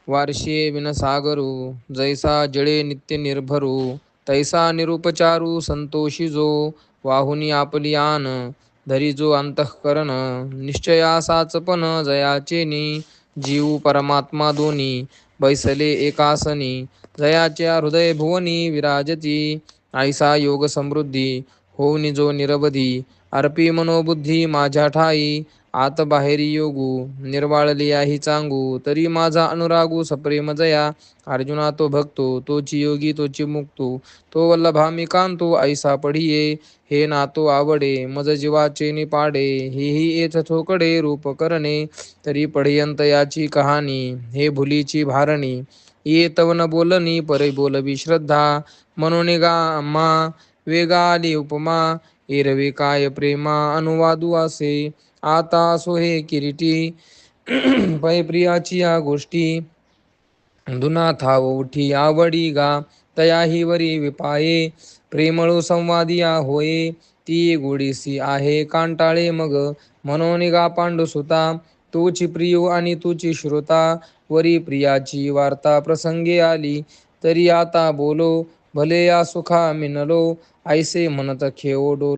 वार्षे विनसागरू जैसा जळे नित्य निर्भरू तैसा निरुपचारू संतोषी जो वाहुनी आपली आन धरी जो अंतःकरण निश्चयासाच पण जयाचेनी जीव परमात्मा दोनी बैसले एकासनी जयाच्या हृदय भुवनी विराजती ऐसा योग समृद्धी होऊन जो निरवधी अर्पी मनोबुद्धी माझ्या ठाई आत बाहेरी योगू निर्वाळली आहे चांगू तरी माझा अनुरागू सप्रेम जया अर्जुना तो भक्तो तोची योगी तोची मुक्तो तो वल्लभा मी कांतो ऐसा पढिये हे नातो आवडे मज जीवाचे निपाडे हेही येथ थोकडे रूप करणे तरी पढियंत याची कहाणी हे भुलीची भारणी ये तवन बोलनी परे बोलवी श्रद्धा म्हणून गा मा वेगा आली उपमा एरवे काय प्रेमा अनुवादू असे आता असो हे किरीटी पै प्रियाची या गोष्टी दुना थाव उठी आवडी गा तयाही वरी विपाये प्रेमळू संवादिया होये ती गोडीसी आहे कांटाळे मग म्हणून गा पांडुसुता तूची प्रियो आणि तुची श्रोता वरी प्रियाची वार्ता प्रसंगी आली तरी आता बोलो भले या सुखा मिनलो ऐसे म्हणत खेओ डोलो